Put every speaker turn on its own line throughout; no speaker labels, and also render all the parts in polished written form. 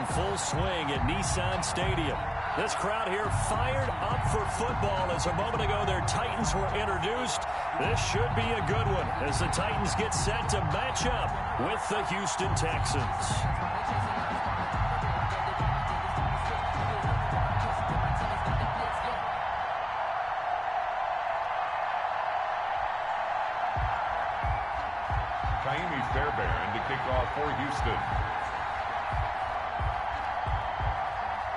in full swing at Nissan Stadium. This crowd here fired up for football as a moment ago their Titans were introduced. This should be a good one as the Titans get set to match up with the Houston Texans.
Fairbairn to kick off for Houston.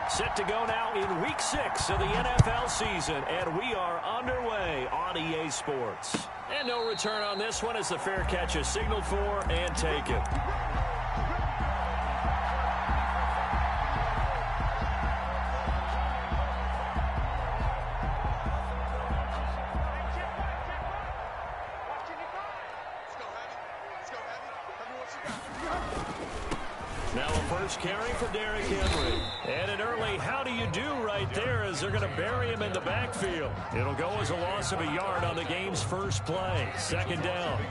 Set to go now in Week 6 of the NFL season, and we are underway on EA Sports. And no return on this one as the fair catch is signaled for and taken. Now a first carry for Derrick Henry. And an early how do you do right there as they're going to bury him in the backfield. It'll go as a loss of a yard on the game's first play. Second down.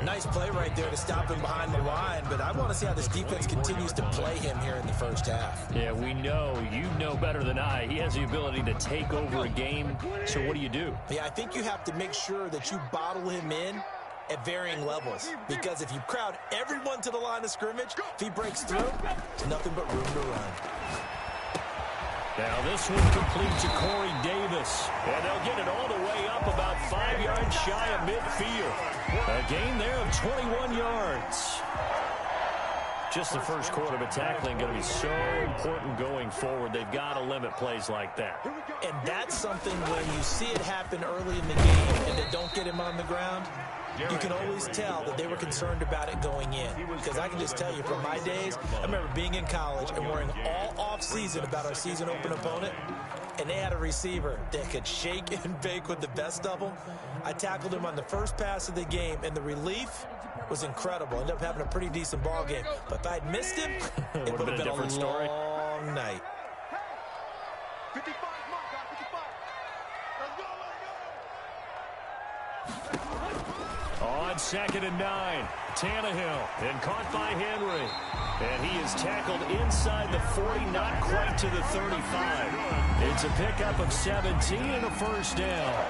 Nice play right there to stop him behind the line, but I want to see how this defense continues to play him here in the first half.
Yeah, we know. You know better than I. He has the ability to take over a game. So what do you do?
Yeah, I think you have to make sure that you bottle him in at varying levels, because if you crowd everyone to the line of scrimmage, if he breaks through, there's nothing but room to run.
Now this one complete to Corey Davis, and they'll get it all the way up about 5 yards shy of midfield. A gain there of 21 yards. Just the first quarter, but tackling going to be so important going forward. They've got to limit plays like that.
And that's something when you see it happen early in the game and they don't get him on the ground, you can always tell that they were concerned about it going in. Because I can just tell you from my days, I remember being in college and worrying all off-season about our season open opponent, and they had a receiver that could shake and bake with the best of them. I tackled him on the first pass of the game, and the relief was incredible. Ended up having a pretty decent ball game. But if I'd missed him, it would have been a long night.
On 2nd and 9, Tannehill, and caught by Henry. And he is tackled inside the 40, not quite to the 35. It's a pickup of 17 and a first down.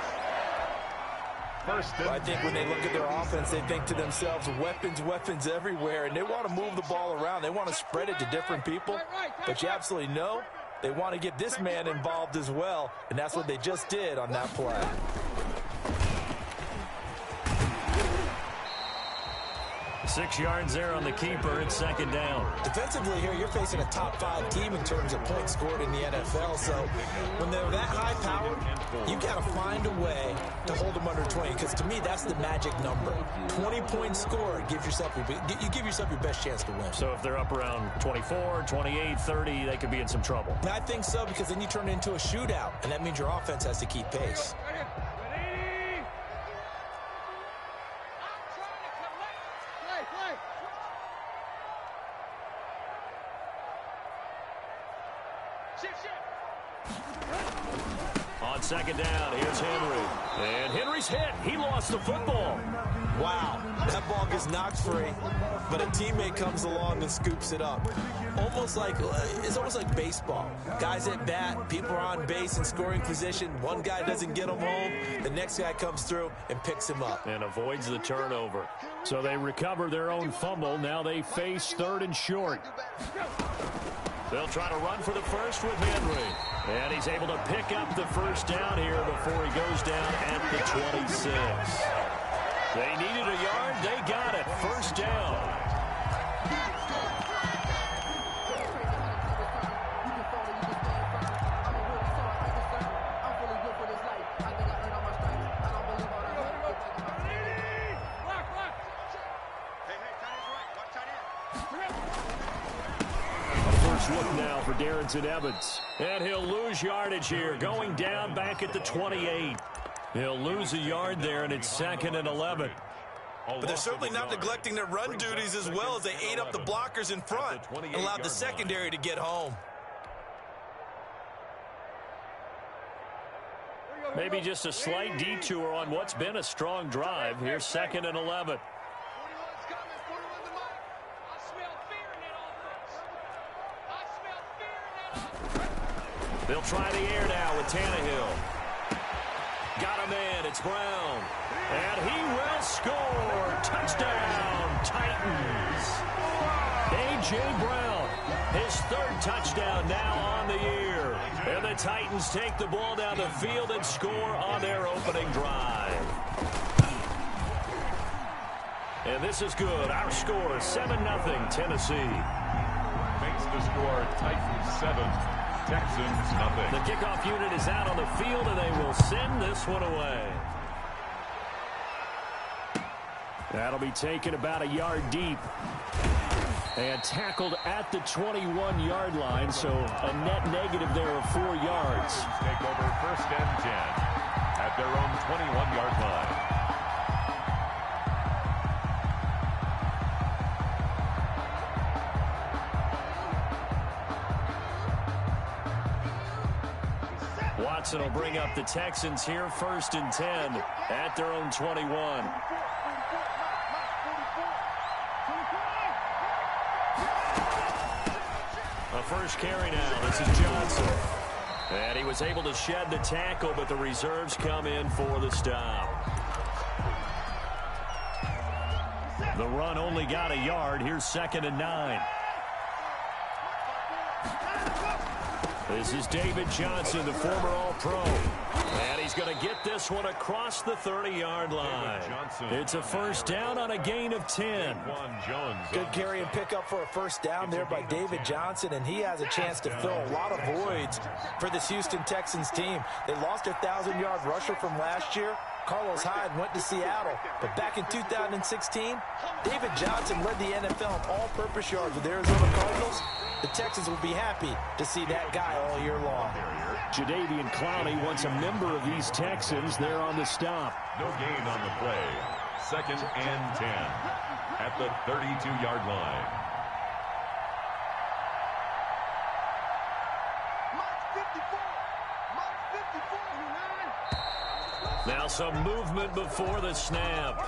Well, I think when they look at their offense, they think to themselves, weapons everywhere, and they want to move the ball around. They want to spread it to different people, but you absolutely know they want to get this man involved as well, and that's what they just did on that play.
6 yards there on the keeper. It's 2nd down.
Defensively here, you're facing a top-5 team in terms of points scored in the NFL. So when they're that high-powered, you got to find a way to hold them under 20. Because to me, that's the magic number. 20 points scored, you give yourself your best chance to win.
So if they're up around 24, 28, 30, they could be in some trouble.
I think so, because then you turn it into a shootout, and that means your offense has to keep pace.
On 2nd down, here's Henry. And Henry's hit. He lost the football.
Wow, that ball gets knocked free, but a teammate comes along and scoops it up. It's almost like baseball. Guys at bat, people are on base in scoring position. One guy doesn't get him home. The next guy comes through and picks him up.
And avoids the turnover. So they recover their own fumble. Now they face 3rd and short. They'll try to run for the first with Henry. And he's able to pick up the first down here before he goes down at the 26. They needed a yard. They got it. First down. Look now for Darrington Evans. And he'll lose yardage here, going down back at the 28. He'll lose a yard there, and it's 2nd and 11.
But they're certainly not neglecting their run duties as well as they ate up the blockers in front and allowed the secondary to get home.
Maybe just a slight detour on what's been a strong drive. Here's 2nd and 11. They'll try the air now with Tannehill. Got a man. It's Brown. And he will score. Touchdown, Titans. A.J. Brown, his third touchdown now on the year. And the Titans take the ball down the field and score on their opening drive. And this is good. Our score, 7-0, Tennessee.
Makes the score Titans 7, Texans nothing.
The kickoff unit is out on the field, and they will send this one away. That'll be taken about a yard deep. And tackled at the 21-yard line, so a net negative there of 4 yards.
Take over 1st and 10 at their own 21-yard line.
Watson will bring up the Texans here, 1st and 10 at their own 21. A first carry now. This is Johnson. And he was able to shed the tackle, but the reserves come in for the stop. The run only got a yard. Here's 2nd and 9. This is David Johnson, the former All-Pro. And he's going to get this one across the 30-yard line. It's a first down on a gain of 10.
Good carry and pickup for a first down there by David Johnson, and he has a chance to fill a lot of voids for this Houston Texans team. They lost their 1,000-yard rusher from last year. Carlos Hyde went to Seattle, but back in 2016, David Johnson led the NFL in all-purpose yards with Arizona Cardinals. The Texans will be happy to see that guy all year long.
Jadeveon Clowney wants a member of these Texans. They're on the stop.
No gain on the play. 2nd and 10 at the 32-yard line.
Now some movement before the snap.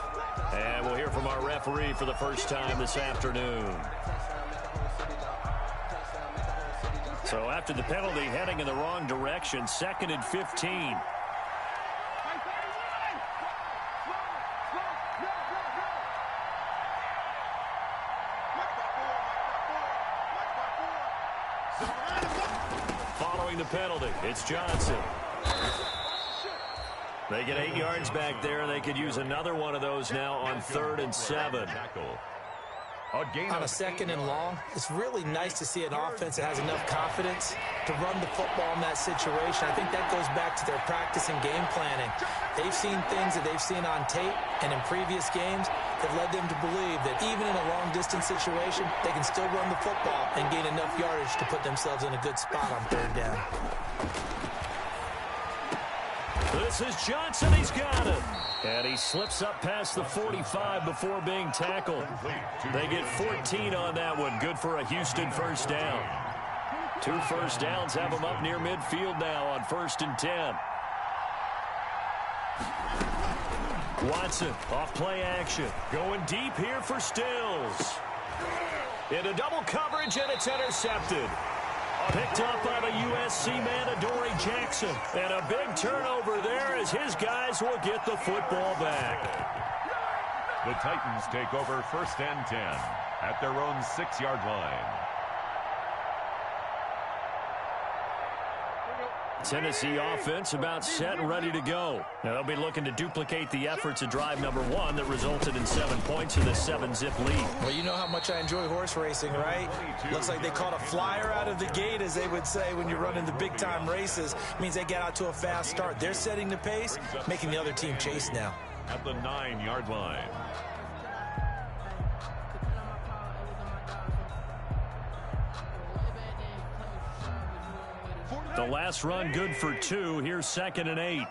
And we'll hear from our referee for the first time this afternoon. So after the penalty, heading in the wrong direction, 2nd and 15. Following the penalty, it's Johnson. They get 8 yards back there, and they could use another one of those now on 3rd and 7.
On a 2nd and long, it's really nice to see an offense that has enough confidence to run the football in that situation. I think that goes back to their practice and game planning. They've seen things that they've seen on tape and in previous games that led them to believe that even in a long-distance situation, they can still run the football and gain enough yardage to put themselves in a good spot on 3rd down.
This is Johnson. He's got it. And he slips up past the 45 before being tackled. They get 14 on that one. Good for a Houston first down. 2 first downs have them up near midfield now on 1st and 10. Watson off play action. Going deep here for Stills. Into double coverage, and it's intercepted. Picked up by the USC man, Adoree Jackson. And a big turnover there as his guys will get the football back.
The Titans take over 1st and 10 at their own 6-yard line.
Tennessee offense about set and ready to go. Now they'll be looking to duplicate the efforts of drive number 1 that resulted in 7 points in the 7-zip lead.
Well, you know how much I enjoy horse racing, right? Looks like they caught a flyer out of the gate, as they would say when you're running the big-time races. Means they get out to a fast start. They're setting the pace, making the other team chase now.
At the 9-yard line.
The last run good for 2. Here's 2nd and 8.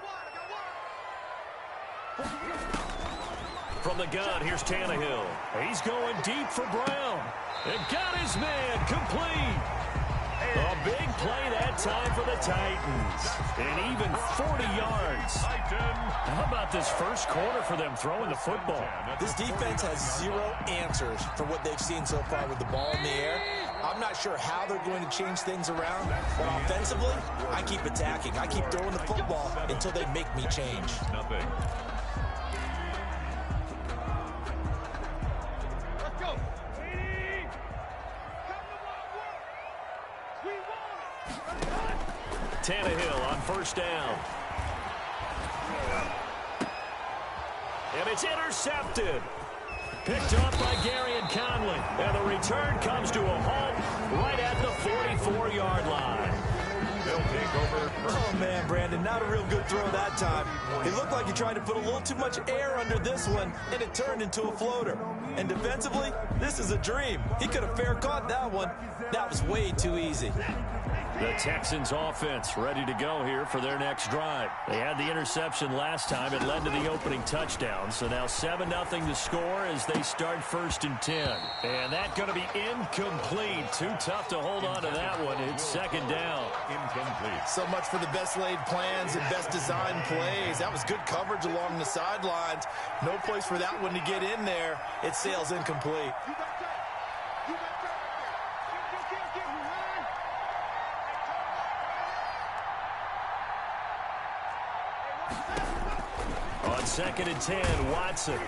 From the gun, here's Tannehill. He's going deep for Brown. And got his man complete. A big play that time for the Titans. And even 40 yards. How about this first quarter for them throwing the football?
This defense has 0 answers for what they've seen so far with the ball in the air. I'm not sure how they're going to change things around, but offensively, I keep attacking. I keep throwing the football until they make me change.
Nothing.
Tannehill on first down. And it's intercepted. Picked off by Gary and Conley. And the return comes to a halt right at the 44-yard line.
They'll take over.
Oh, man, Brandon, not a real good throw that time. It looked like he tried to put a little too much air under this one, and it turned into a floater. And defensively, this is a dream. He could have fair caught that one. That was way too easy.
The Texans offense ready to go here for their next drive. They had the interception last time. It led to the opening touchdown. So now 7-0 to score as they start 1st and 10. And that's going to be incomplete. Too tough to hold on to that one. It's 2nd down.
Incomplete.
So much for the best laid plans and best designed plays. That was good coverage along the sidelines. No place for that one to get in there. It sails incomplete.
On 2nd and 10, Watson.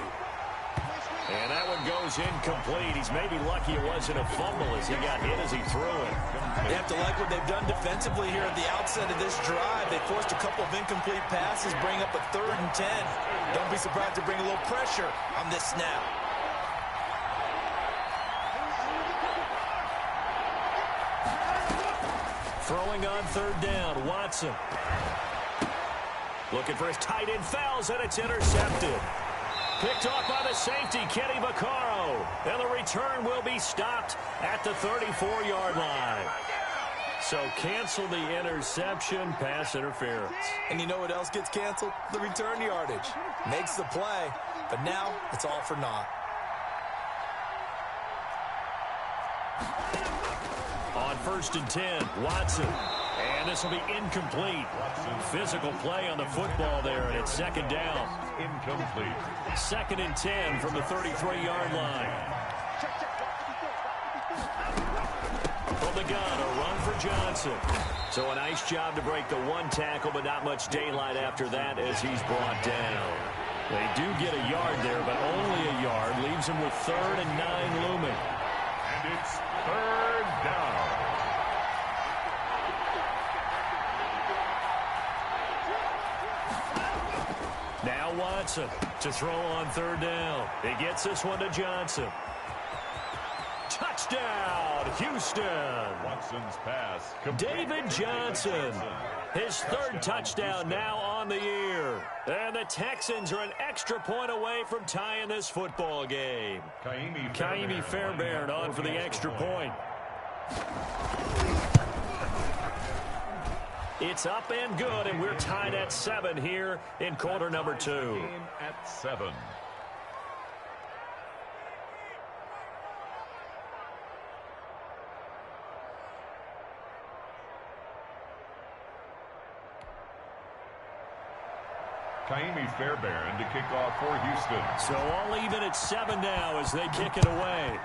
And that one goes incomplete. He's maybe lucky it wasn't a fumble as he got hit as he threw it.
They have to like what they've done defensively here at the outset of this drive. They forced a couple of incomplete passes, bring up a 3rd and 10. Don't be surprised to bring a little pressure on this snap.
Throwing on 3rd down, Watson. Looking for his tight end, fouls, and it's intercepted. Picked off by the safety, Kenny Vaccaro. And the return will be stopped at the 34-yard line. So cancel the interception, pass interference.
And you know what else gets canceled? The return yardage. Makes the play, but now it's all for naught.
On 1st and 10, Watson. And this will be incomplete. Physical play on the football there, and it's 2nd down.
Incomplete.
2nd and 10 from the 33-yard line. From the gun, a run for Johnson. So a nice job to break the one tackle, but not much daylight after that as he's brought down. They do get a yard there, but only a yard. Leaves him with 3rd and 9 looming.
And it's 3rd down.
Now Watson to throw on 3rd down. He gets this one to Johnson. Touchdown, Houston.
Watson's pass.
David Johnson. His 3rd touchdown now on the year. And the Texans are an extra point away from tying this football game. Kaimi Fairbairn on for the extra point. It's up and good, and we're tied at 7 here in quarter number 2.
Game at 7. Kaimi Fairbairn to kick off for Houston.
So all even at 7 now as they kick it away.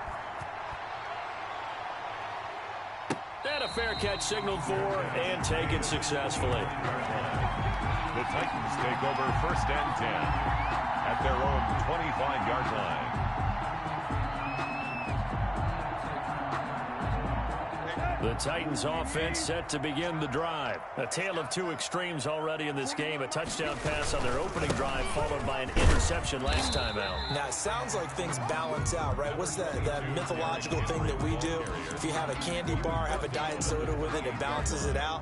And a fair catch signaled for and taken successfully.
The Titans take over 1st and 10 at their own 25-yard line.
The Titans offense set to begin the drive. A tale of two extremes already in this game. A touchdown pass on their opening drive followed by an interception last time out.
Now, it sounds like things balance out, right? What's that mythological thing that we do? If you have a candy bar, have a diet soda with it, it balances it out.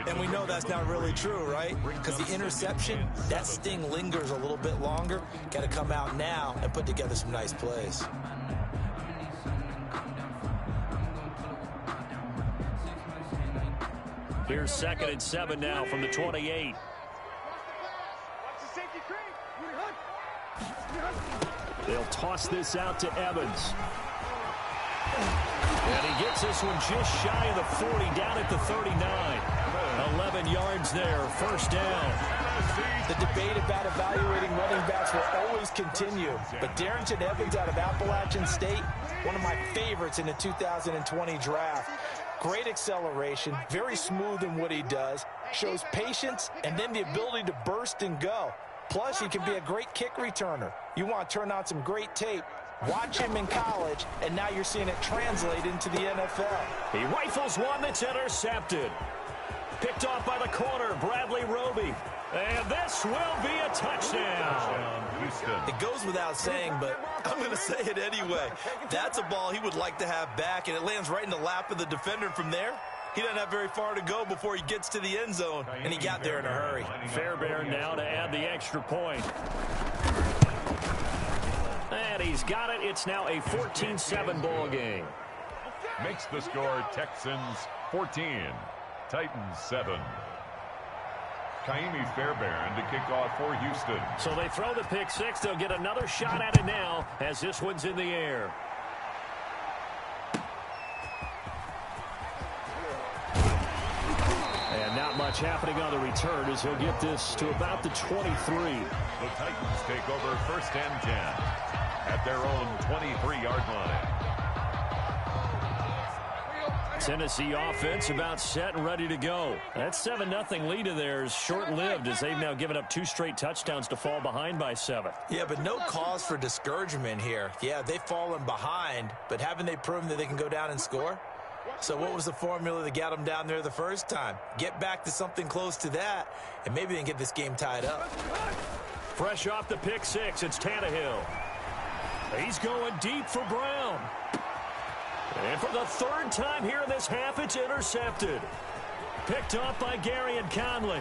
And we know that's not really true, right? Because the interception, that sting lingers a little bit longer. Got to come out now and put together some nice plays.
Here's 2nd and 7 now from the 28. They'll toss this out to Evans. And he gets this one just shy of the 40, down at the 39. 11 yards there, first down.
The debate about evaluating running backs will always continue. But Darrington Evans out of Appalachian State, one of my favorites in the 2020 draft. Great acceleration, very smooth in what he does, shows patience, and then the ability to burst and go. Plus, he can be a great kick returner. You want to turn on some great tape. Watch him in college, and now you're seeing it translate into the NFL.
He rifles one that's intercepted. Picked off by the corner, Bradley Roby. And this will be a touchdown.
It goes without saying, but I'm going to say it anyway. That's a ball he would like to have back, and it lands right in the lap of the defender from there. He doesn't have very far to go before he gets to the end zone, and he got there in a hurry.
Fairbairn now to add the extra point. And he's got it. It's now a 14-7 ball game.
Makes the score Texans 14, Titans 7. Kaimi Fairbairn to kick off for Houston.
So they throw the pick six. They'll get another shot at it now as this one's in the air. And not much happening on the return as he'll get this to about the 23.
The Titans take over first and 10 at their own 23-yard line.
Tennessee offense about set and ready to go. That 7-0 lead of theirs short-lived as they've now given up 2 straight touchdowns to fall behind by 7.
Yeah, but no cause for discouragement here. Yeah, they've fallen behind, but haven't they proven that they can go down and score? So what was the formula that got them down there the first time? Get back to something close to that, and maybe they can get this game tied up.
Fresh off the pick six, it's Tannehill. He's going deep for Brown. And for the third time here in this half, it's intercepted. Picked off by Gary and Conley.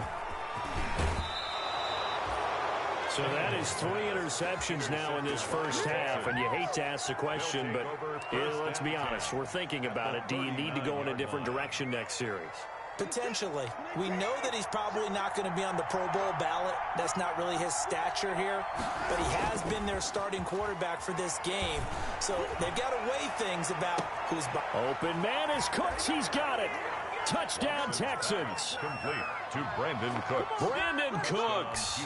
So that is 3 interceptions now in this first half, and you hate to ask the question, but let's be honest, we're thinking about it. Do you need to go in a different direction next series?
Potentially. We know that he's probably not going to be on the Pro Bowl ballot. That's not really his stature here. But he has been their starting quarterback for this game. So they've got to weigh things about who's behind.
Open man is Cooks. He's got it. Touchdown, Texans.
Complete to Brandon Cooks.
Brandon Cooks.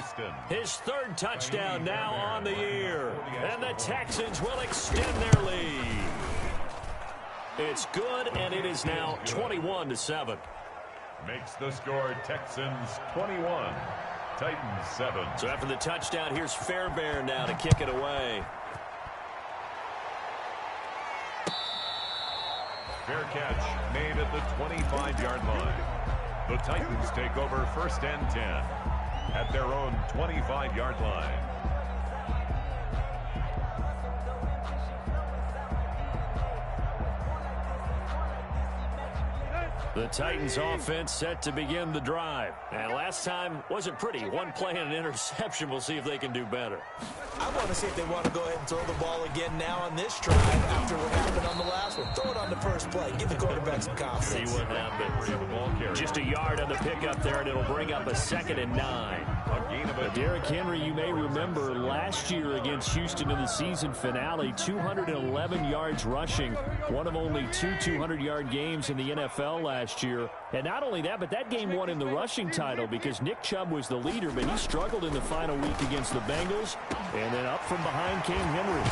His third touchdown now on the year. And the Texans will extend their lead. It's good, and it is now 21-7.
Makes the score Texans 21, Titans 7.
So after the touchdown, here's Fairbairn now to kick it away.
Fair catch made at the 25-yard line. The Titans take over first and 10 at their own 25-yard line.
The Titans offense set to begin the drive. And last time wasn't pretty. One play and an interception. We'll see if they can do better.
I want to see if they want to go ahead and throw the ball again now on this drive after what happened on the last one. Throw it on the first play. Give the quarterback some confidence.
See what happened. Just a yard on the pickup there, and it'll bring up a 2nd and 9. Derrick Henry, you may remember last year against Houston in the season finale, 211 yards rushing. One of only 2 200-yard games in the NFL last year. And not only that, but that game won him the rushing title because Nick Chubb was the leader, but he struggled in the final week against the Bengals. And then up from behind came Henry.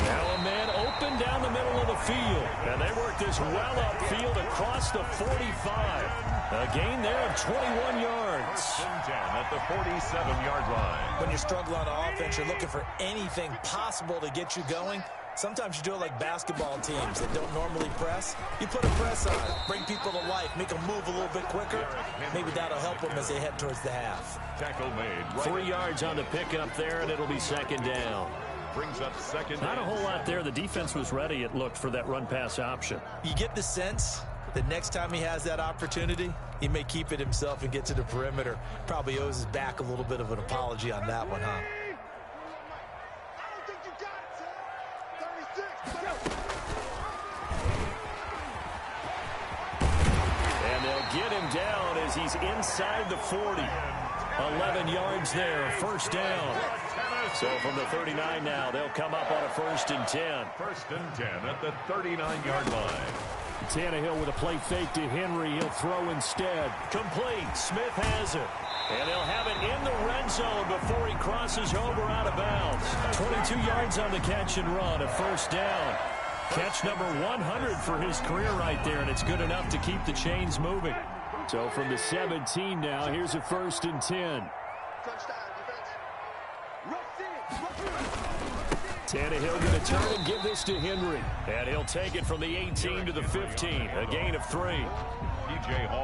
Now a man open down the middle of the field. And they work this well upfield across the 45. A gain there of 21 yards.
At the 47-yard line.
When you struggle on offense, you're looking for anything possible to get you going. Sometimes you do it like basketball teams that don't normally press. You put a press on, bring people to life, make them move a little bit quicker. Maybe that'll help them as they head towards the half.
Tackle made.
3 yards on the pickup there, and it'll be 2nd down.
Brings up 2nd.
Not a whole lot there. The defense was ready, it looked, for that run-pass option.
You get the sense that next time he has that opportunity, he may keep it himself and get to the perimeter. Probably owes his back a little bit of an apology on that one, huh?
And they'll get him down as he's inside the 40. 11 yards there, 1st down. So from the 39 now, they'll come up on a 1st and 10.
1st and 10 at the 39-yard line.
Tannehill with a play fake to Henry. He'll throw instead. Complete. Smith has it. And he'll have it in the red zone before he crosses over out of bounds. 22 yards on the catch and run, a first down. Catch number 100 for his career right there, and it's good enough to keep the chains moving. So from the 17 now, here's a 1st and 10. Tannehill going to turn and give this to Henry. And he'll take it from the 18 to the 15, a gain of 3.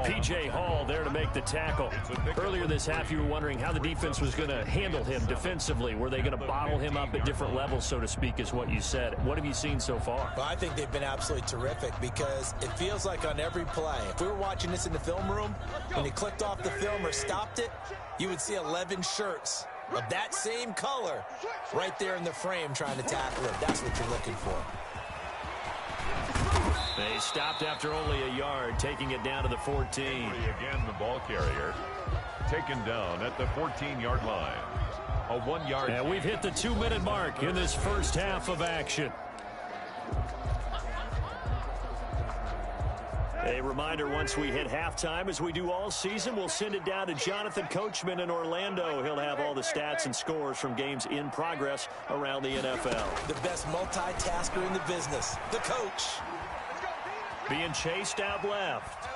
P.J. Hall there to make the tackle. Earlier this half, you were wondering how the defense was going to handle him defensively. Were they going to bottle him up at different levels, so to speak, is what you said. What have you seen so far?
Well, I think they've been absolutely terrific because it feels like on every play, if we were watching this in the film room, when he clicked off the film or stopped it, you would see 11 shirts of that same color right there in the frame trying to tackle him. That's what you're looking for.
They stopped after only a yard, taking it down to the 14.
Again, the ball carrier taken down at the 14-yard line. A 1-yard.
And we've hit the 2-minute mark in this first half of action. A reminder, once we hit halftime, as we do all season, we'll send it down to Jonathan Coachman in Orlando. He'll have all the stats and scores from games in progress around the NFL.
The best multitasker in the business, the coach.
Being chased out left.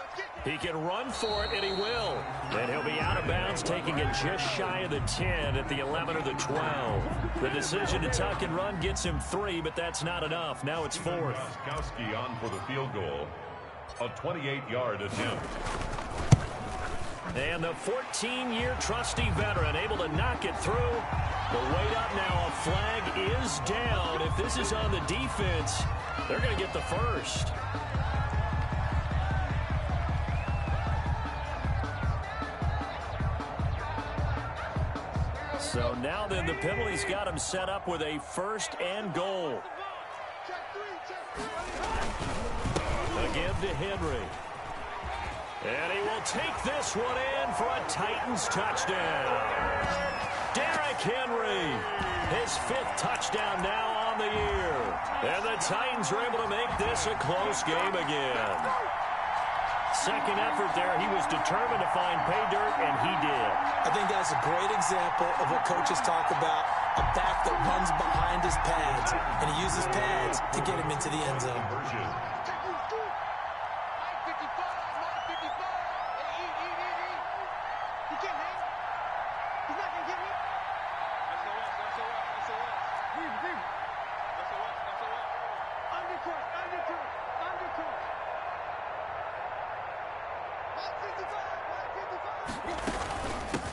He can run for it, and he will. And he'll be out of bounds, taking it just shy of the 10 at the 11 or the 12. The decision to tuck and run gets him 3, but that's not enough. Now it's 4th.
Kowski on for the field goal. A 28-yard attempt.
And the 14-year trusty veteran able to knock it through. The weight up now. A flag is down. If this is on the defense, they're going to get the first. So now then the penalty's got him set up with a 1st and goal. Again to Henry. And he will take this one in for a Titans touchdown. Derrick Henry, his 5th touchdown now on the year. And the Titans are able to make this a close game again. Second effort there, he was determined to find pay dirt, and he did.
I think that's a great example of what coaches talk about, a back that runs behind his pads, and he uses pads to get him into the end zone.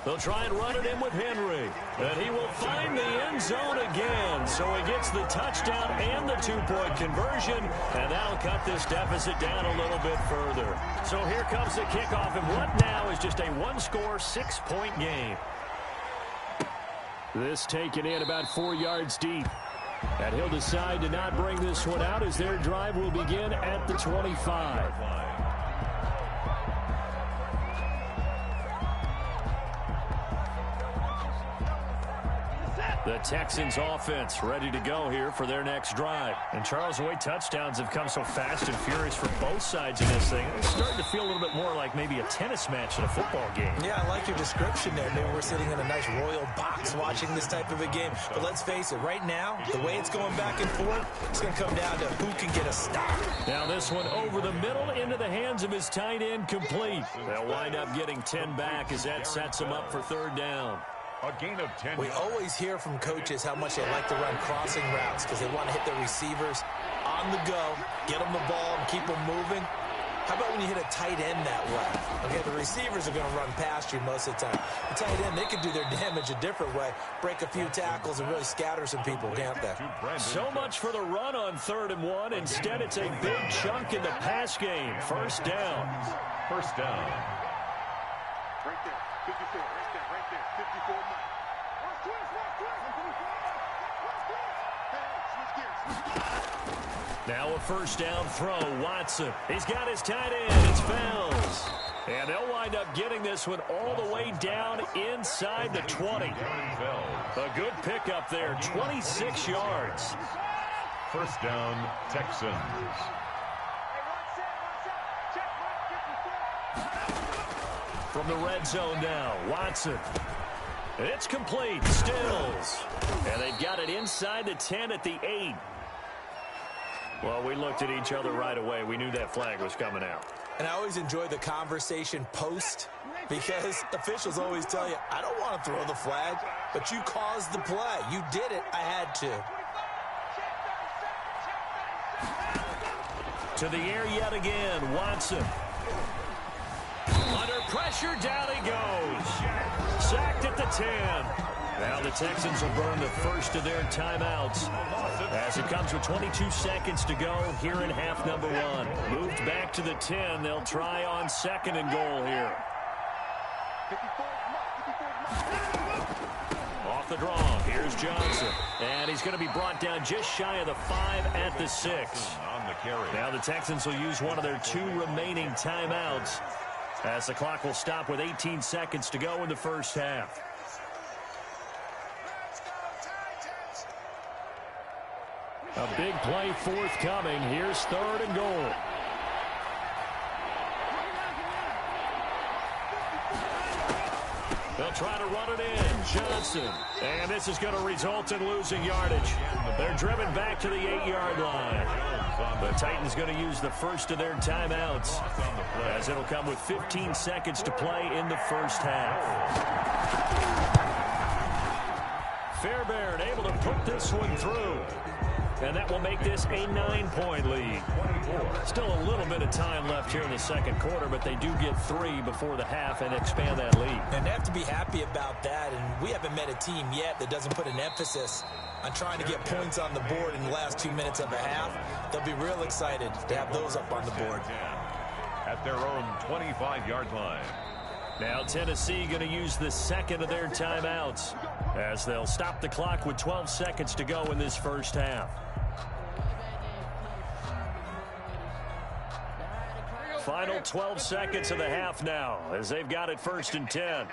They'll try and run it in with Henry. And he will find the end zone again. So he gets the touchdown and the 2-point conversion. And that'll cut this deficit down a little bit further. So here comes the kickoff. And what now is just a 1-score, 6-point game. This taken in about 4 yards deep. And he'll decide to not bring this one out as their drive will begin at the 25. The Texans offense ready to go here for their next drive. And Charles, the way touchdowns have come so fast and furious for both sides in this thing, it's starting to feel a little bit more like maybe a tennis match in a football game.
Yeah, I like your description there. Maybe we're sitting in a nice royal box watching this type of a game. But let's face it, right now, the way it's going back and forth, it's going to come down to who can get a stop.
Now this one over the middle into the hands of his tight end, complete. They'll wind up getting 10 back as that sets them up for 3rd down.
A gain of 10.
We always hear from coaches how much they like to run crossing routes because they want to hit their receivers on the go, get them the ball, and keep them moving. How about when you hit a tight end that way? Okay, the receivers are going to run past you most of the time. The tight end, they can do their damage a different way, break a few tackles and really scatter some people, can't they?
So much for the run on 3rd and 1. Instead, it's a big chunk in the pass game. 1st down.
1st down.
Right there, 54, right there, 54 Mike.
Now a 1st down throw, Watson. He's got his tight end, it's Fells. And they'll wind up getting this one all the way down inside the 20. A good pickup there, 26 yards.
1st down, Texans.
From the red zone now, Watson. It's complete, Stills. And they've got it inside the 10 at the 8. Well, we looked at each other right away. We knew that flag was coming out.
And I always enjoy the conversation post because officials always tell you, I don't want to throw the flag, but you caused the play. You did it. I had to.
To the air yet again, Watson. Under pressure, down he goes. Sacked at the 10. Now the Texans will burn the first of their timeouts as it comes with 22 seconds to go here in half number 1. Moved back to the 10. They'll try on 2nd and goal here. Off the draw, here's Johnson. And he's going to be brought down just shy of the 5 at the 6. Now the Texans will use one of their 2 remaining timeouts as the clock will stop with 18 seconds to go in the first half. A big play forthcoming. Here's 3rd and goal. They'll try to run it in. Johnson. And this is going to result in losing yardage. They're driven back to the 8-yard line. The Titans going to use the first of their timeouts as it'll come with 15 seconds to play in the first half. Fairbairn able to put this one through. And that will make this a 9-point lead. Still a little bit of time left here in the second quarter, but they do get 3 before the half and expand that lead.
And they have to be happy about that, and we haven't met a team yet that doesn't put an emphasis on trying to get points on the board in the last 2 minutes of a half. They'll be real excited to have those up on the board.
At their own 25-yard line.
Now Tennessee going to use the second of their timeouts as they'll stop the clock with 12 seconds to go in this first half. Final 12 seconds of the half now as they've got it 1st and 10.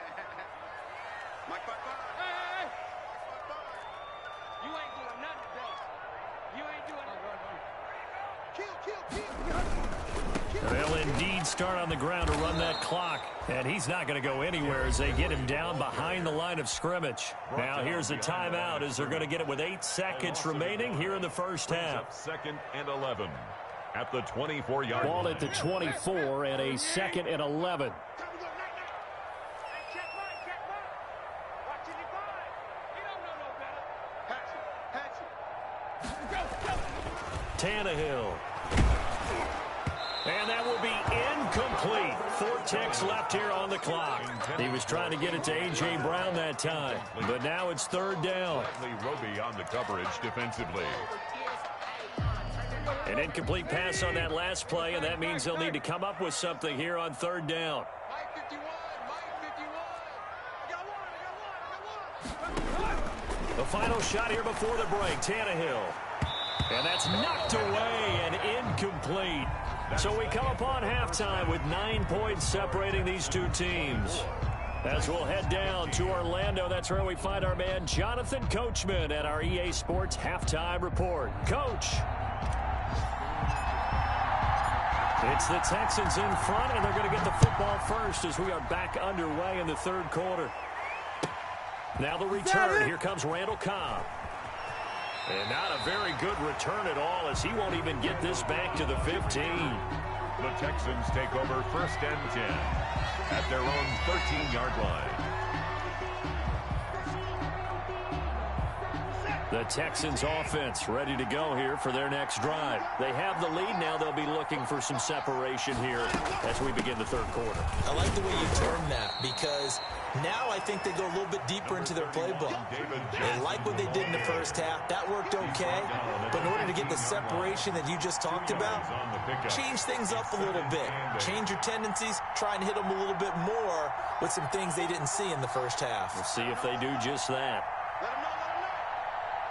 They'll indeed start on the ground to run that clock, and he's not going to go anywhere as they get him down behind the line of scrimmage. Now here's a timeout as they're going to get it with 8 seconds remaining here in the first half.
2nd and 11 at the 24-yard line.
Ball at the 24 and a 2nd and 11. Tannehill. And that will be incomplete. 4 ticks left here on the clock. He was trying to get it to A.J. Brown that time, but now it's 3rd down.
Roby on the coverage defensively.
An incomplete pass on that last play, and that means they'll need to come up with something here on 3rd down. The final shot here before the break, Tannehill. And that's knocked away and incomplete. So we come upon halftime with 9 points separating these 2 teams. As we'll head down to Orlando, that's where we find our man Jonathan Coachman at our EA Sports Halftime Report. Coach. It's the Texans in front, and they're going to get the football first as we are back underway in the 3rd quarter. Now the return. Here comes Randall Cobb. And not a very good return at all as he won't even get this back to the 15.
The Texans take over 1st and 10 at their own 13-yard line.
The Texans offense ready to go here for their next drive. They have the lead now. They'll be looking for some separation here as we begin the 3rd quarter.
I like the way you term that because now I think they go a little bit deeper into their playbook. They like what they did in the first half. That worked okay. But in order to get the separation that you just talked about, change things up a little bit. Change your tendencies. Try and hit them a little bit more with some things they didn't see in the first half.
We'll see if they do just that.
Let him know, let him know.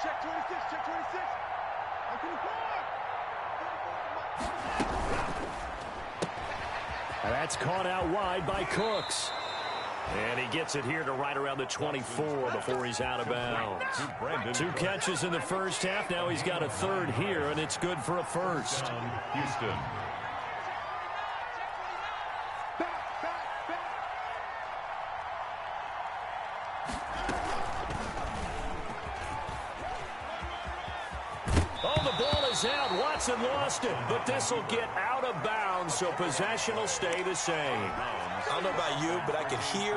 Check 26, check 26. I'm to the board.
And that's caught out wide by Cooks. And he gets it here to right around the 24 before he's out of bounds. 2 catches in the first half. Now he's got a 3rd here, and it's good for a 1st.
Houston.
is out. Watson lost it, but this will get out of bounds, so possession will stay the same.
I don't know about you, but I can hear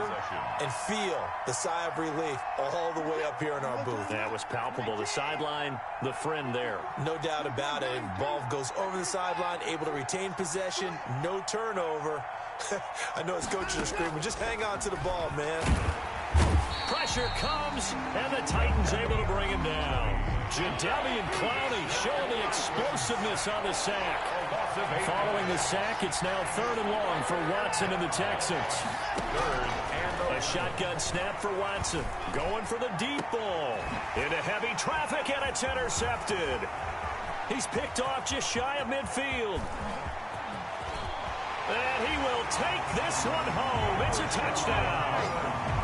and feel the sigh of relief all the way up here in our booth.
That was palpable. The sideline, the friend there.
No doubt about it. Ball goes over the sideline, able to retain possession, no turnover. I know his coaches are screaming, just hang on to the ball, man.
Pressure comes, and the Titans able to bring him down. Jadeveon Clowney showing the explosiveness on the sack. Following the sack, it's now 3rd and long for Watson and the Texans. A shotgun snap for Watson. Going for the deep ball. Into heavy traffic, and it's intercepted. He's picked off just shy of midfield. And he will take this one home. It's a touchdown.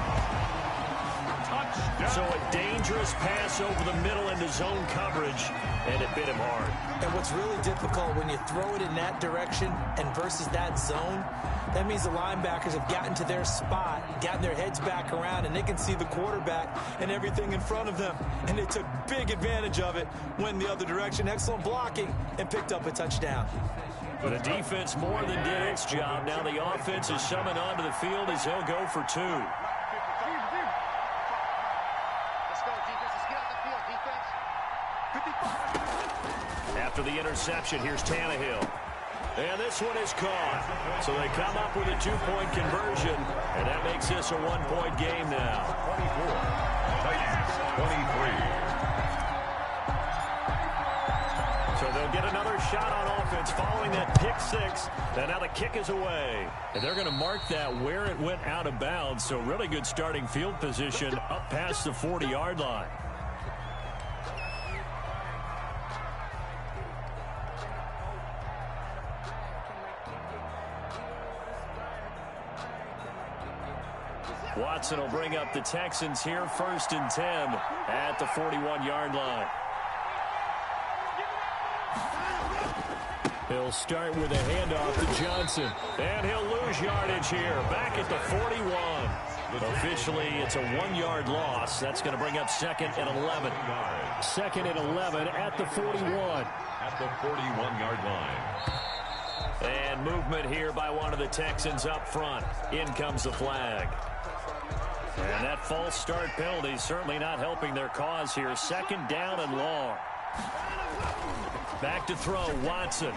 So a dangerous pass over the middle into zone coverage, and it bit him hard.
And what's really difficult when you throw it in that direction and versus that zone, that means the linebackers have gotten to their spot, gotten their heads back around, and they can see the quarterback and everything in front of them. And they took big advantage of it, went the other direction. Excellent blocking, and picked up a touchdown.
The defense more than did its job. Now the offense is summoned onto the field as he'll go for 2. After the interception, here's Tannehill. And this one is caught. So they come up with a 2-point conversion, and that makes this a 1-point game now.
24, Titans 23.
So they'll get another shot on offense following that pick 6. And now the kick is away. And they're going to mark that where it went out of bounds. So really good starting field position up past the 40-yard line. Watson will bring up the Texans here, 1st and 10 at the 41-yard line. He'll start with a handoff to Johnson, and he'll lose yardage here, back at the 41. Officially, it's a 1-yard loss. That's going to bring up 2nd and 11. 2nd and 11 at the 41.
At the 41-yard line.
And movement here by one of the Texans up front. In comes the flag. And that false start penalty is certainly not helping their cause here. 2nd down and long. Back to throw, Watson.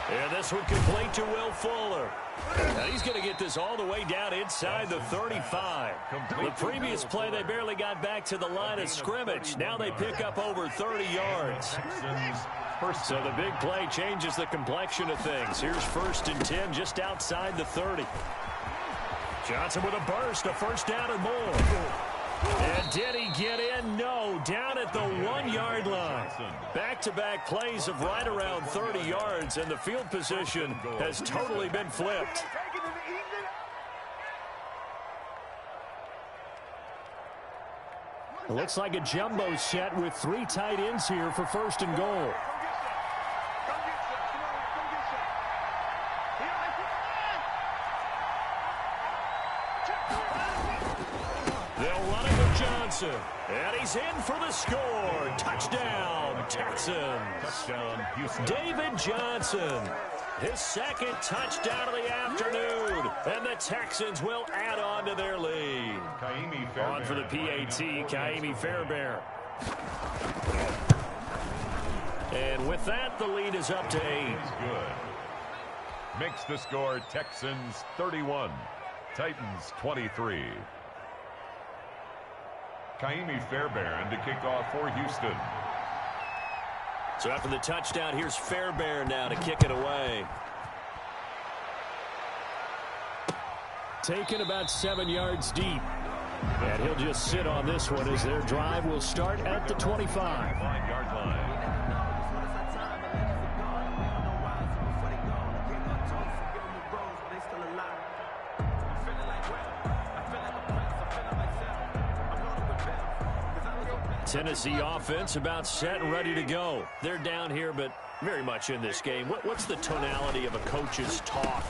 And this one complete to Will Fuller. Now he's going to get this all the way down inside the 35. The previous play, they barely got back to the line of scrimmage. Now they pick up over 30 yards. So the big play changes the complexion of things. Here's 1st and 10 just outside the 30. Johnson with a burst, a 1st down and more. And did he get in? No, down at the 1-yard line. Back-to-back plays of right around 30 yards, and the field position has totally been flipped. It looks like a jumbo set with 3 tight ends here for 1st and goal. And he's in for the score. Touchdown, Texans.
Touchdown, Houston.
David Johnson, his 2nd touchdown of the afternoon. And the Texans will add on to their lead. On for the PAT, Kaimi Fairbairn. And with that, the lead is up to 8.
Good. Makes the score Texans 31, Titans 23. Kaimi Fairbairn to kick off for Houston.
So after the touchdown, here's Fairbairn now to kick it away. Taken about 7 yards deep. And he'll just sit on this one as their drive will start at the 25.
5-yard line.
Tennessee offense about set and ready to go. They're down here, but very much in this game. What's the tonality of a coach's talk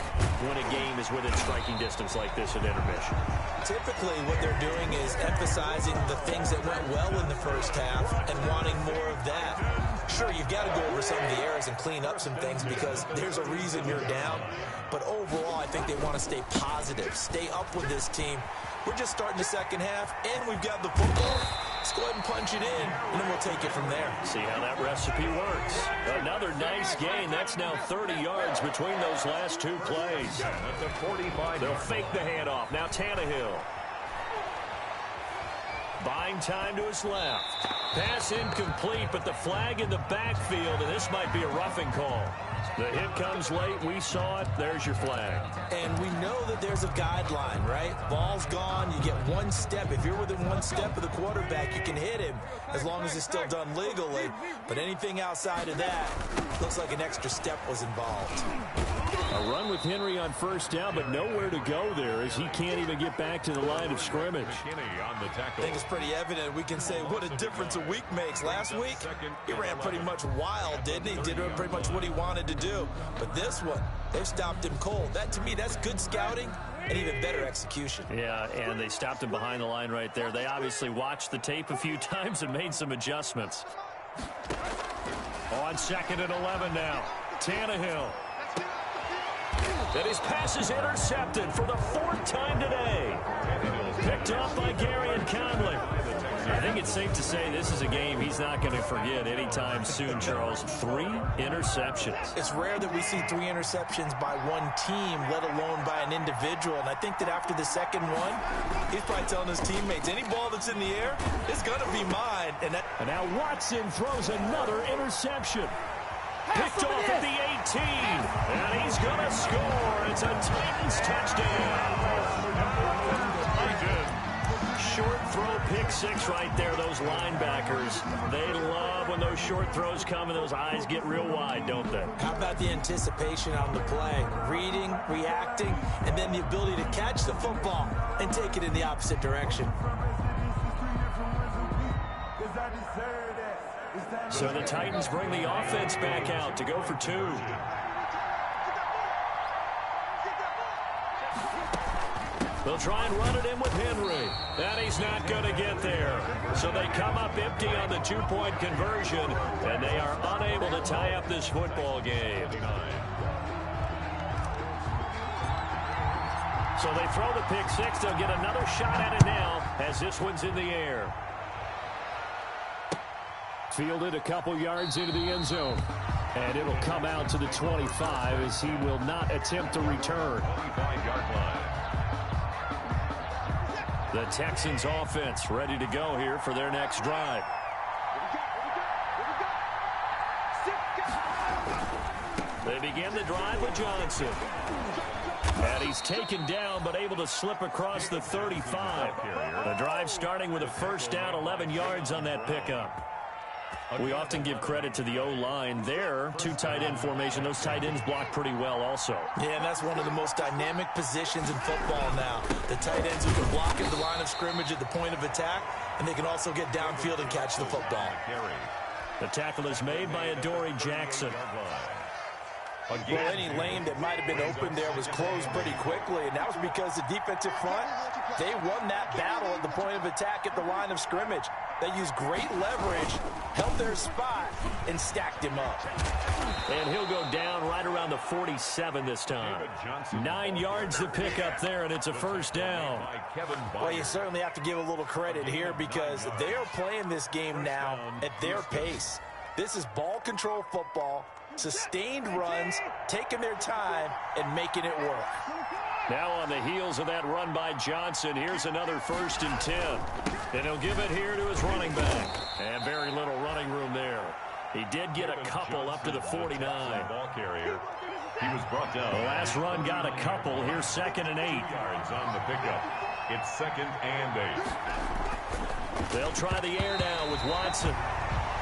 when a game is within striking distance like this at intermission?
Typically, what they're doing is emphasizing the things that went well in the first half and wanting more of that. Sure, you've got to go over some of the errors and clean up some things because there's a reason you're down. But overall, I think they want to stay positive, stay up with this team. We're just starting the second half, and we've got the football. Let's go ahead and punch it in, and then we'll take it from there.
See how that recipe works. Another nice gain. That's now 30 yards between those last two plays.
That's a 45.
They'll fake the handoff. Now Tannehill. Buying time to his left. Pass incomplete, but the flag in the backfield, and this might be a roughing call. The hit comes late. We saw it. There's your flag.
And we know that there's a guideline, right? Ball's gone. You get one step. If you're within one step of the quarterback, you can hit him as long as it's still done legally. But anything outside of that, looks like an extra step was involved.
A run with Henry on first down, but nowhere to go there as he can't even get back to the line of scrimmage.
I think it's pretty evident. We can say what a difference a week makes. Last week, he ran pretty much wild, didn't he? Did pretty much what he wanted to do. But this one, they've stopped him cold. That, to me, that's good scouting and even better execution.
Yeah, and they stopped him behind the line right there. They obviously watched the tape a few times and made some adjustments. On 2nd and 11 now. Tannehill. And his pass is intercepted for the 4th time today. Picked off by Gary and Conley. I think it's safe to say this is a game he's not going to forget anytime soon, Charles. 3 interceptions.
It's rare that we see 3 interceptions by one team, let alone by an individual. And I think that after the second one, he's probably telling his teammates, any ball that's in the air, it's going to be mine. And
now Watson throws another interception. Picked off at the 18, and he's going to score. It's a Titans touchdown. Short throw, pick 6 right there. Those linebackers, they love when those short throws come and those eyes get real wide, don't they?
How about the anticipation on the play? Reading, reacting, and then the ability to catch the football and take it in the opposite direction.
So the Titans bring the offense back out to go for 2. They'll try and run it in with Henry. And he's not going to get there. So they come up empty on the 2-point conversion, and they are unable to tie up this football game. So they throw the pick 6. They'll get another shot at it now as this one's in the air. Fielded a couple yards into the end zone. And it'll come out to the 25 as he will not attempt to return.
25-yard line.
The Texans offense ready to go here for their next drive. They begin the drive with Johnson. And he's taken down but able to slip across the 35. The drive starting with a first down, 11 yards on that pickup. We often give credit to the O-line there. 2 tight end formation. Those tight ends block pretty well also.
Yeah, and that's one of the most dynamic positions in football now. The tight ends who can block at the line of scrimmage at the point of attack, and they can also get downfield and catch the football.
The tackle is made by Adoree Jackson.
Well, any lane that might have been open there was closed pretty quickly, and that was because the defensive front, they won that battle at the point of attack at the line of scrimmage. They used great leverage, held their spot, and stacked him up.
And he'll go down right around the 47 this time. 9 yards to pick up there, and it's a first down.
Well, you certainly have to give a little credit here because they are playing this game now at their pace. This is ball control football, sustained runs, taking their time, and making it work.
Now on the heels of that run by Johnson, here's another 1st and 10. And he'll give it here to his running back. And very little running room there. He did get a couple up to the 49.
Ball carrier. He was brought down.
The last run got a couple. Here's 2nd and 8.
Yards on the pickup. It's 2nd and 8.
They'll try the air now with Watson.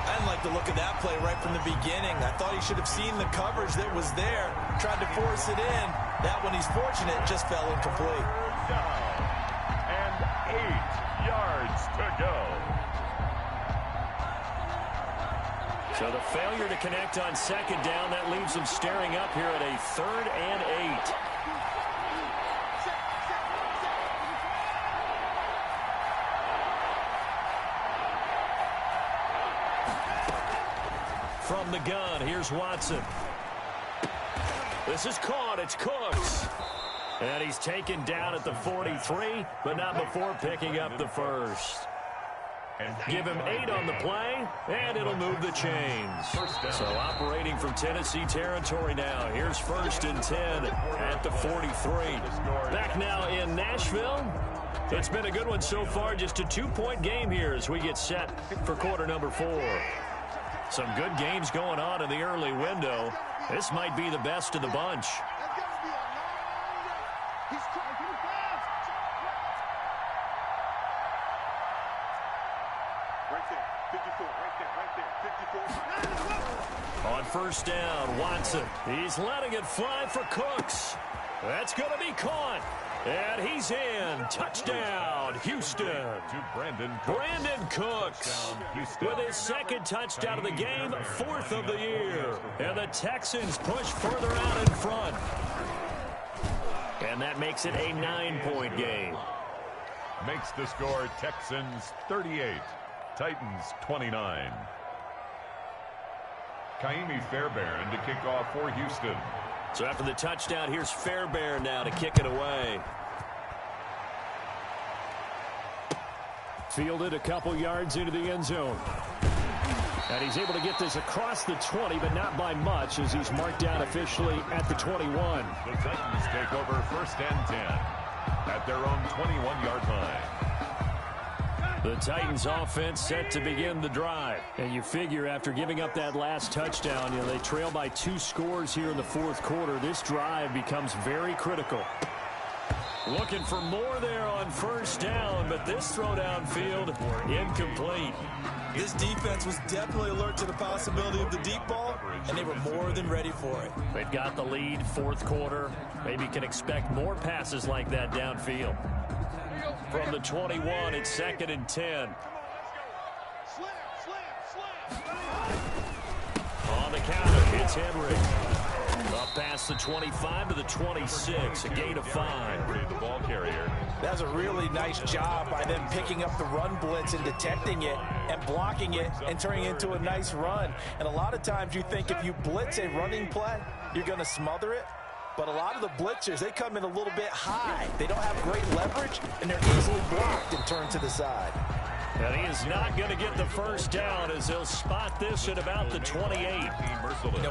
I didn't like the look of that play right from the beginning. I thought he should have seen the coverage that was there, tried to force it in. That one, he's fortunate, just fell incomplete.
Down. And 8 yards to go.
So the failure to connect on second down, that leaves them staring up here at a 3rd and 8. From the gun, here's Watson. This is caught. It's Cooks. And he's taken down at the 43, but not before picking up the first. Give him 8 on the play, and it'll move the chains. So operating from Tennessee territory now. Here's 1st and 10 at the 43. Back now in Nashville. It's been a good one so far. Just a 2-point game here as we get set for quarter number 4. Some good games going on in the early window. This might be the best of the bunch. On 1st down, Watson. He's letting it fly for Cooks. That's going to be caught. And he's in. Touchdown, Houston.
To Brandon
Cooks with his 2nd touchdown of the game, 4th of the year. And the Texans push further out in front. And that makes it a 9-point game.
Makes the score Texans 38, Titans 29. Kaimi Fairbairn to kick off for Houston.
So after the touchdown, here's Fairbairn now to kick it away. Fielded a couple yards into the end zone. And he's able to get this across the 20, but not by much, as he's marked down officially at the 21.
The Titans take over 1st and 10 at their own 21-yard line.
The Titans offense set to begin the drive. And you figure after giving up that last touchdown, they trail by 2 scores here in the 4th quarter. This drive becomes very critical. Looking for more there on 1st down, but this throw downfield incomplete.
This defense was definitely alert to the possibility of the deep ball, and they were more than ready for it.
They've got the lead, 4th quarter. Maybe can expect more passes like that downfield. From the 21, it's 2nd and 10. On the counter, it's Henry. Up past the 25 to the 26, a gain of 5.
The ball carrier.
That's a really nice job by them picking up the run blitz and detecting it and blocking it and turning it into a nice run. And a lot of times you think if you blitz a running play, you're going to smother it. But a lot of the blitzers, they come in a little bit high. They don't have great leverage, and they're easily blocked and turned to the side.
And he is not going to get the 1st down as they'll spot this at about the 28.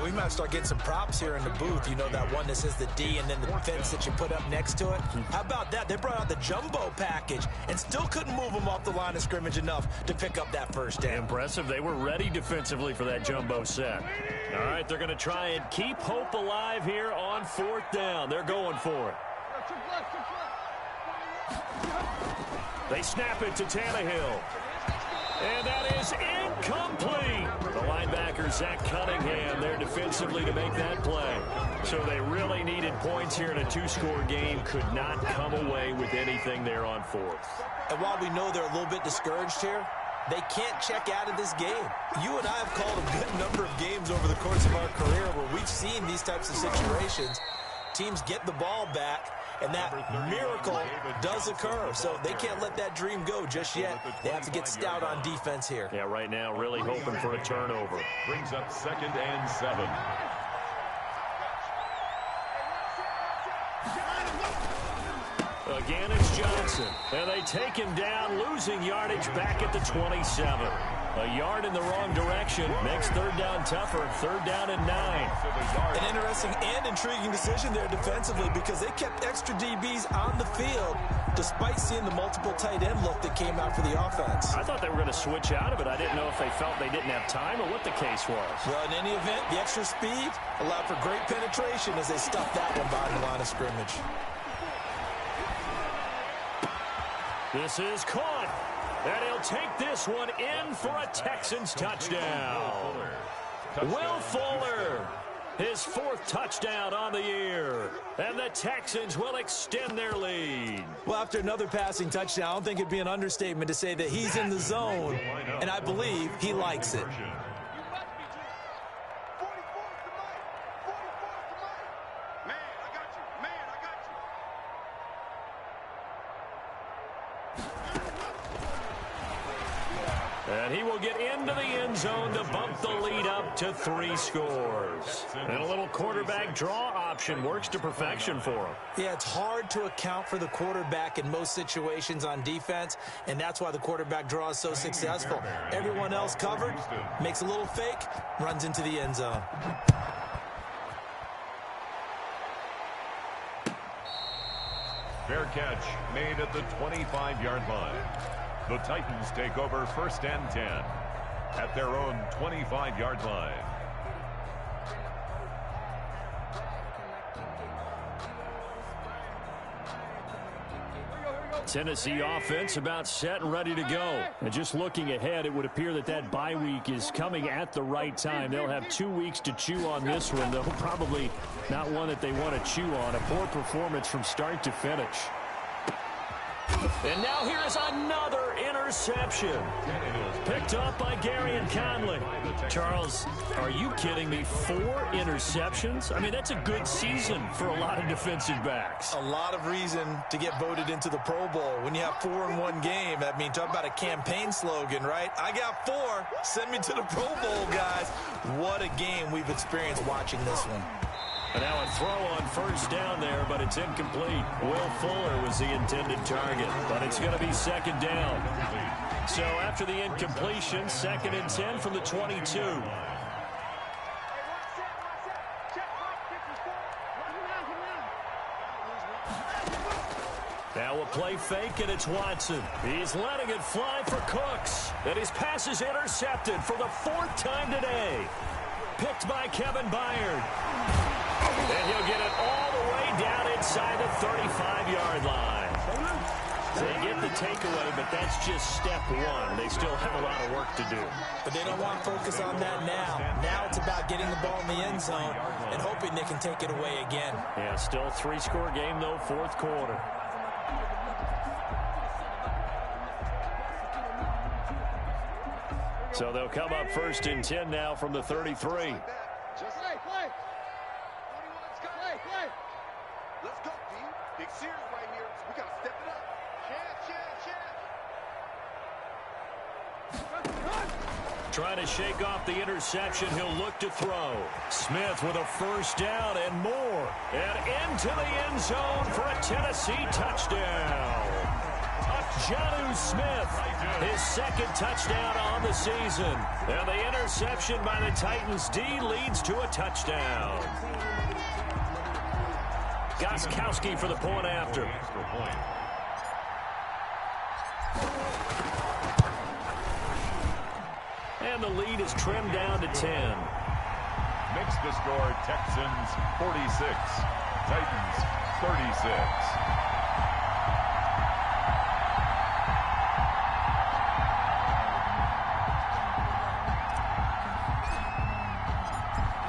We might start getting some props here in the booth. That one that says the D and then the fence that you put up next to it. How about that? They brought out the jumbo package and still couldn't move them off the line of scrimmage enough to pick up that 1st down.
Impressive. They were ready defensively for that jumbo set. All right, they're going to try and keep hope alive here on 4th down. They're going for it. They snap it to Tannehill. And that is incomplete. The linebacker, Zach Cunningham, there defensively to make that play. So they really needed points here in a 2-score game. Could not come away with anything there on 4th.
And while we know they're a little bit discouraged here, they can't check out of this game. You and I have called a good number of games over the course of our career where we've seen these types of situations. Teams get the ball back, and that miracle does occur. So they can't let that dream go just yet. They have to get stout on defense here.
Yeah, right now really hoping for a turnover.
Brings up 2nd and 7.
Again, it's Johnson. And they take him down, losing yardage back at the 27. A yard in the wrong direction makes 3rd down tougher. 3rd down and 9.
An interesting and intriguing decision there defensively because they kept extra DBs on the field despite seeing the multiple tight end look that came out for the offense.
I thought they were going to switch out of it. I didn't know if they felt they didn't have time or what the case was.
Well, in any event, the extra speed allowed for great penetration as they stuffed that one behind the line of scrimmage.
This is caught. And he'll take this one in for a Texans touchdown. Will Fuller, his 4th touchdown on the year. And the Texans will extend their lead.
Well, after another passing touchdown, I don't think it'd be an understatement to say that he's in the zone, and I believe he likes it.
And he will get into the end zone to bump the lead up to 3 scores. And a little quarterback draw option works to perfection for him.
Yeah, it's hard to account for the quarterback in most situations on defense, and that's why the quarterback draw is so successful. Everyone else covered, makes a little fake, runs into the end zone.
Fair catch made at the 25-yard line. The Titans take over 1st and 10 at their own 25-yard line.
Tennessee offense about set and ready to go. And just looking ahead, it would appear that that bye week is coming at the right time. They'll have 2 weeks to chew on this one, though probably not one that they want to chew on. A poor performance from start to finish. And now here is another interception. Picked up by Gary and Conley. Charles, are you kidding me? 4 interceptions? I mean, that's a good season for a lot of defensive backs.
A lot of reason to get voted into the Pro Bowl. When you have 4 in one game, I mean, talk about a campaign slogan, right? I got 4. Send me to the Pro Bowl, guys. What a game we've experienced watching this one.
And now a throw on 1st down there, but it's incomplete. Will Fuller was the intended target, but it's going to be 2nd down. So after the incompletion, 2nd and 10 from the 22. Now a play fake, and it's Watson. He's letting it fly for Cooks. And his pass is intercepted for the 4th time today. Picked by Kevin Byard. And he'll get it all the way down inside the 35-yard line. They get the takeaway, but that's just step 1. They still have a lot of work to do.
But they don't want to focus on that now. Now it's about getting the ball in the end zone and hoping they can take it away again.
Yeah, still a 3-score game, though, 4th quarter. So they'll come up 1st and 10 now from the 33.
Let's go, D. Big series right here. We got to step it up.
Trying to shake off the interception. He'll look to throw. Smith with a 1st down and more. And into the end zone for a Tennessee touchdown. Jonnu Smith, his 2nd touchdown on the season. And the interception by the Titans D leads to a touchdown. Gostkowski for the point after. And the lead is trimmed down to 10.
Makes the score Texans 46, Titans 36.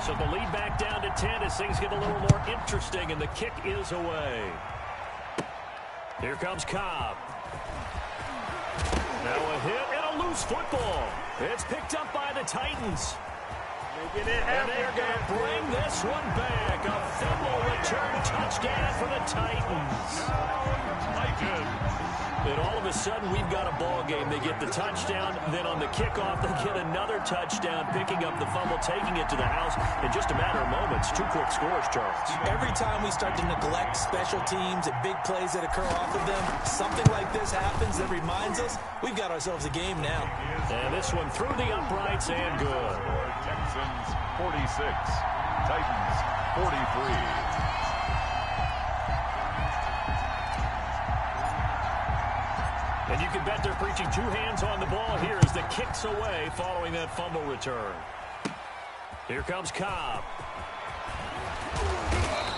So the lead back down to 10 as things get a little more interesting, and the kick is away. Here comes Cobb. Now a hit and a loose football. It's picked up by the Titans. And they're going to bring this one back. A fumble return touchdown for the Titans. And all of a sudden, we've got a ball game. They get the touchdown. Then on the kickoff, they get another touchdown, picking up the fumble, taking it to the house in just a matter of moments. 2 quick scores, Charles.
Every time we start to neglect special teams and big plays that occur off of them, something like this happens that reminds us we've got ourselves a game now.
And this one through the uprights and good.
Texans 46, Titans 43.
And you can bet they're preaching 2 hands on the ball here as the kick's away following that fumble return. Here comes Cobb.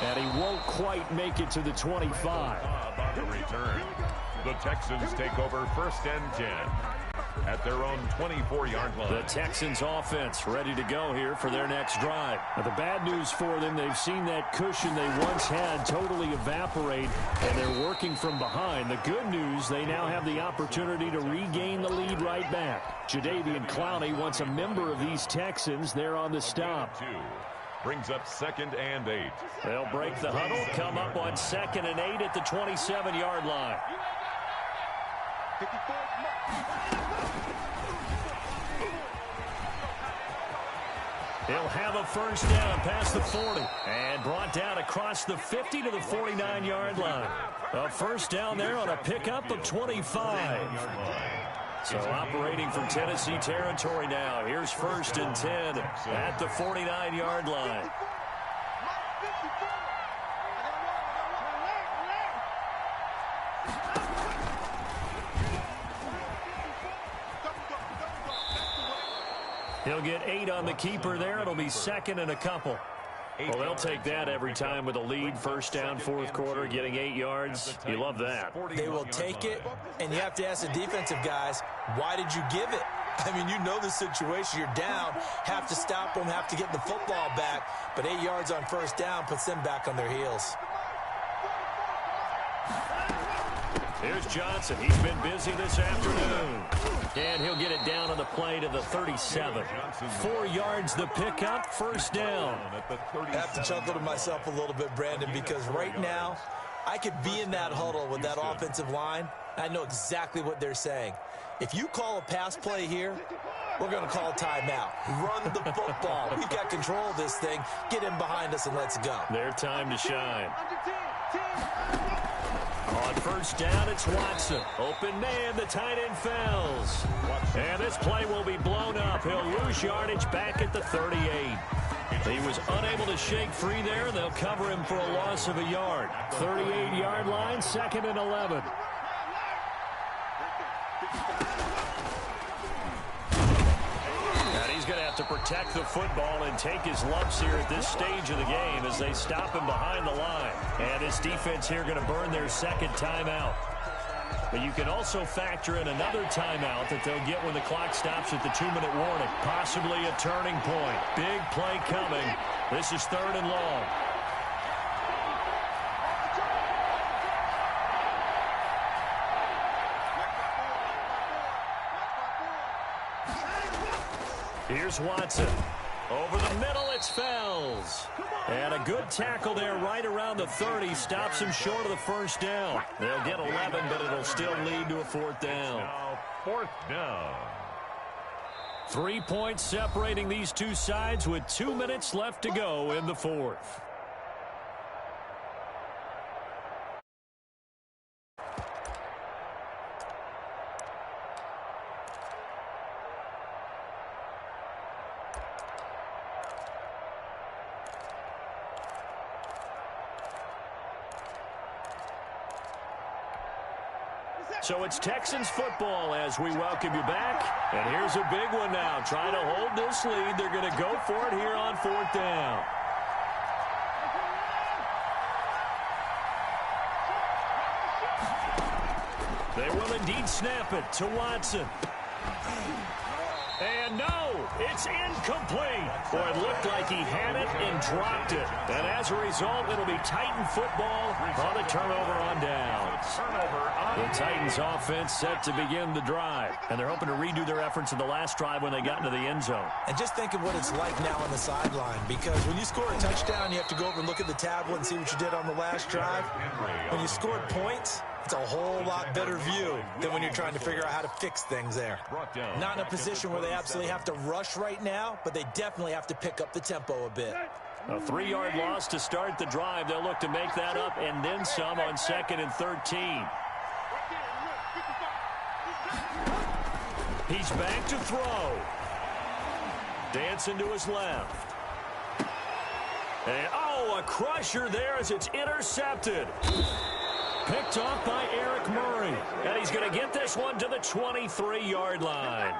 And he won't quite make it to the 25.
On the return, the Texans take over 1st and 10 at their own 24-yard line.
The Texans offense ready to go here for their next drive. Now, the bad news for them, they've seen that cushion they once had totally evaporate, and they're working from behind. The good news, they now have the opportunity to regain the lead right back. Jadeveon Clowney wants a member of these Texans there on the stop.
Brings up 2nd and 8.
They'll break the huddle, come up on 2nd and 8 at the 27-yard line. He'll have a first down past the 40 and brought down across the 50 to the 49-yard line. A first down there on a pickup of 25. So operating from Tennessee territory now. Here's 1st and 10 at the 49-yard line. He'll get 8 on the keeper there. It'll be 2nd and a couple. Well, they'll take that every time with a lead. First down, 4th quarter, getting 8 yards. You love that.
They will take it, and you have to ask the defensive guys, why did you give it? I mean, you know the situation. You're down, have to stop them, have to get the football back. But 8 yards on first down puts them back on their heels.
Here's Johnson. He's been busy this afternoon. And he'll get it down on the play to the 37. 4 yards the pickup, first down.
I have to chuckle to myself a little bit, Brandon, because right now I could be in that huddle with that offensive line. I know exactly what they're saying. If you call a pass play here, we're going to call a timeout. Run the football. We've got control of this thing. Get in behind us and let's go.
Their time to shine. On first down, it's Watson. Open man, the tight end fails. And this play will be blown up. He'll lose yardage back at the 38. He was unable to shake free there. They'll cover him for a loss of a yard. 38-yard line, 2nd and 11. And he's going to have to protect the football and take his lumps here at this stage of the game as they stop him behind the line. And his defense here going to burn their 2nd timeout. But you can also factor in another timeout that they'll get when the clock stops at the 2-minute warning. Possibly a turning point. Big play coming. This is 3rd and long. Here's Watson. Over the middle, it's Fells. And a good tackle there right around the 30. Stops him short of the first down. They'll get 11, but it'll still lead to a 4th down.
Now 4th down.
3 points separating these two sides with 2 minutes left to go in the 4th. So it's Texans football as we welcome you back. And here's a big one now. Trying to hold this lead. They're going to go for it here on 4th down. They will indeed snap it to Watson. And no, it's incomplete. Boy, it looked like he had it and dropped it. And as a result, it'll be Titan football on a turnover on downs. The Titans offense set to begin the drive. And they're hoping to redo their efforts in the last drive when they got into the end zone.
And just think of what it's like now on the sideline. Because when you score a touchdown, you have to go over and look at the tablet and see what you did on the last drive. When you scored points, it's a whole lot better view than when you're trying to figure out how to fix things there. Not in a position where they absolutely have to rush right now, but they definitely have to pick up the tempo a bit.
A 3-yard loss to start the drive. They'll look to make that up and then some on 2nd and 13. He's back to throw. Dancing to his left. And, oh, a crusher there as it's intercepted. Picked off by Eric Murray. And he's going to get this one to the 23-yard line.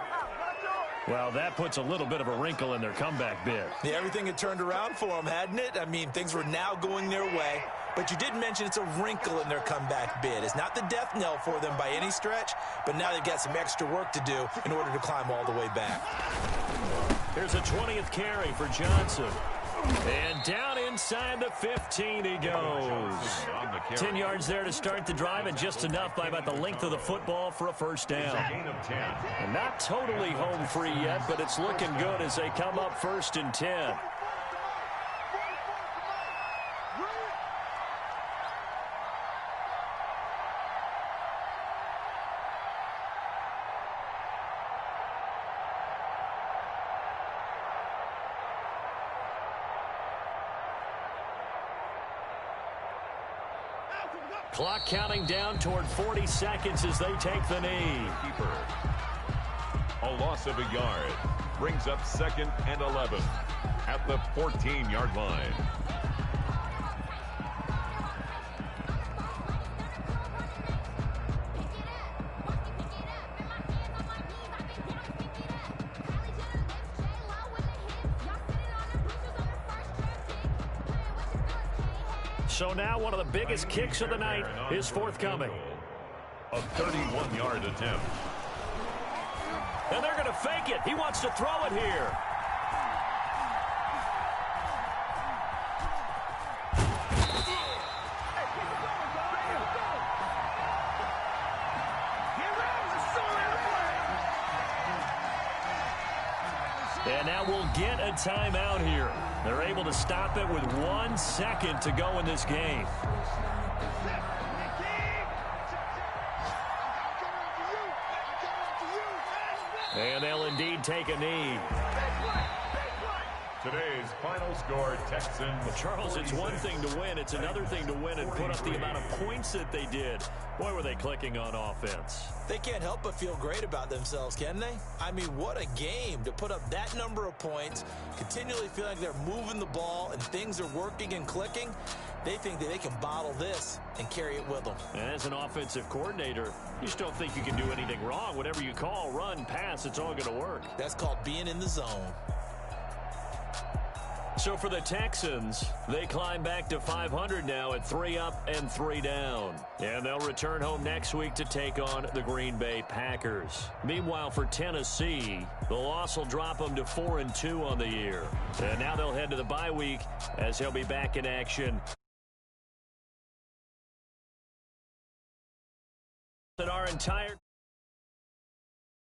Well, that puts a little bit of a wrinkle in their comeback bid.
Yeah, everything had turned around for them, hadn't it? I mean, things were now going their way. But you did mention it's a wrinkle in their comeback bid. It's not the death knell for them by any stretch, but now they've got some extra work to do in order to climb all the way back.
Here's a 20th carry for Johnson. And down inside the 15 he goes. 10 yards there to start the drive, and just enough by about the length of the football for a first down. And not totally home free yet, but it's looking good as they come up 1st and 10. Clock counting down toward 40 seconds as they take the knee.
Keeper. A loss of a yard. Brings up 2nd and 11 at the 14-yard line.
So now one of the biggest kicks of the night is forthcoming.
A 31-yard attempt.
And they're going to fake it. He wants to throw it here. And now we'll get a timeout here. They're able to stop it with 1 second to go in this game. And they'll indeed take a knee.
Today's final score, Texans.
Well, Charles, it's one thing to win. It's another thing to win and put up the amount of points that they did. Boy, were they clicking on offense.
They can't help but feel great about themselves, can they? I mean, what a game to put up that number of points, continually feel like they're moving the ball and things are working and clicking. They think that they can bottle this and carry it with them.
And as an offensive coordinator, you just don't think you can do anything wrong. Whatever you call, run, pass, it's all going to work.
That's called being in the zone.
So for the Texans, they climb back to 500 now at 3 up and 3 down. And they'll return home next week to take on the Green Bay Packers. Meanwhile, for Tennessee, the loss will drop them to 4-2 on the year. And now they'll head to the bye week as he'll be back in action. Our entire